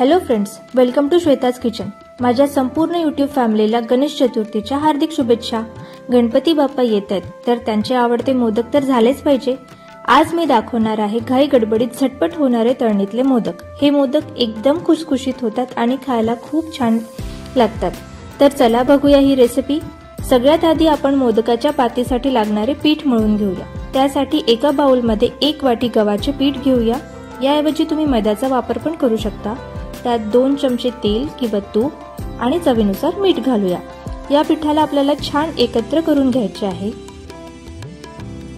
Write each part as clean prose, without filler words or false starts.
Hello friends, welcome to Shweta's kitchen. माझ्या संपूर्ण YouTube फॅमिलीला गणेश चतुर्थीच्या हार्दिक शुभेच्छा। गणपती बाप्पा येत आहेत तर त्यांचे आवडते मोदक तर झालेच पाहिजे। आज मी दाखवणार आहे घाई गडबडीत झटपट होणारे तळणीतले मोदक। हे मोदक एकदम खुसखुशीत होतात आणि खायला खूप छान लागतात। तर चला बघूया ही रेसिपी। सगळ्यात आधी आपण मोदकाच्या पातीसाठी लागणारे पीठ मळून घेऊया। त्यासाठी एका बाउलमध्ये 1 वाटी गव्हाचे पीठ घेऊया। याऐवजी तुम्ही मैद्याचा वापर पण करू शकता। त्यात 2 चमचे तेल किंवा तूप आणि चवीनुसार मीठ घालूया। या पिठाला आपल्याला छान एकत्र करून घ्यायचे आहे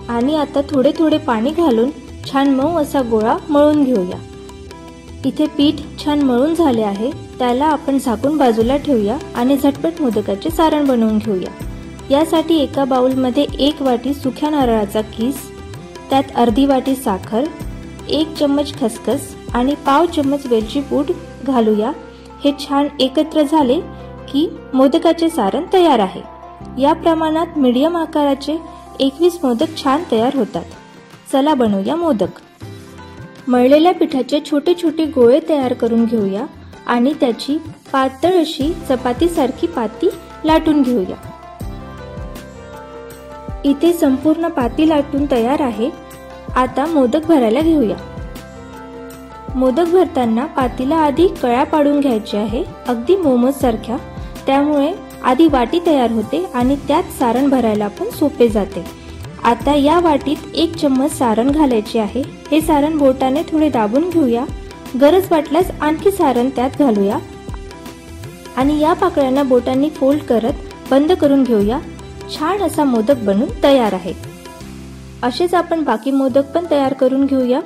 आणि आता थोडे थोडे पाणी घालून छान मऊ असा गोळा मळून घेऊया। इथे पीठ छान मळून झाले आहे, त्याला आपण झाकून बाजूला ठेवूया आणि झटपट मोदकाचे सारण बनवून घेऊया। यासाठी एका बाउलमध्ये 1 वाटी सुक्या नारळाचा कीस, त्यात अर्धी वाटी साखर, 1 चम्मच खसखस आणि पाव चम्मच वेलची पूड घालूया। हे छान एकत्र झाले की मोदकाचे सारण तयार आहे। या प्रमाणात मीडियम आकाराचे 21 मोदक छान तयार होतात। चला बनवूया मोदक। मळलेल्या पिठाचे छोटे छोटे गोळे तयार करून घेऊया आणि त्याची पातळ अशी चपातीसारखी पाती लाटून घेऊया। इथे संपूर्ण पाती लाटून तयार आहे। आता मोदक भरायला घेऊया। मोदक भरताना पातीला आधी कळ्या पाडून घ्यायचे आहे, अगदी मोमोज सारख्या। त्यामुळे आधी वाटी तयार होते आणि त्यात सारण भरायला पण सोपे जाते। आता या वाटीत 1 चम्मच सारण घालायचे आहे। हे सारण बोटाने थोडे दाबून घेऊया। गरज वाटल्यास आणखी सारण त्यात घालूया आणि या पाकळ्यांना बोटांनी फोल्ड करत बंद करून घेऊया। छान असा मोदक बनून तयार आहे। असेच आपण बाकी मोदक पण तयार करून घेऊया।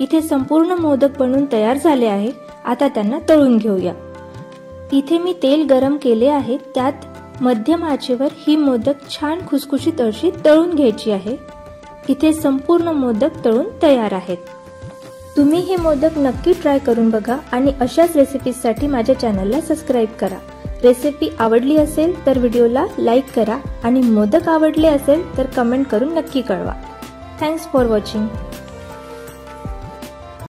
इथे संपूर्ण मोदक बनून तयार झाले आहे। आता त्यांना तळून घेऊया। इथे मी तेल गरम केले आहे, त्यात मध्यम आचेवर ही मोदक छान खुसखुशीत अशी तळून घ्यायची आहे। इथे संपूर्ण मोदक तळून तयार आहेत। तुम्ही हे मोदक नक्की ट्राय करून बघा आणि अशाच रेसिपीजसाठी माझ्या चॅनलला सबस्क्राइब करा। रेसिपी आवडली असेल तर व्हिडिओला लाईक करा आणि मोदक आवडले असेल तर कमेंट करून नक्की कळवा। Thanks for watching.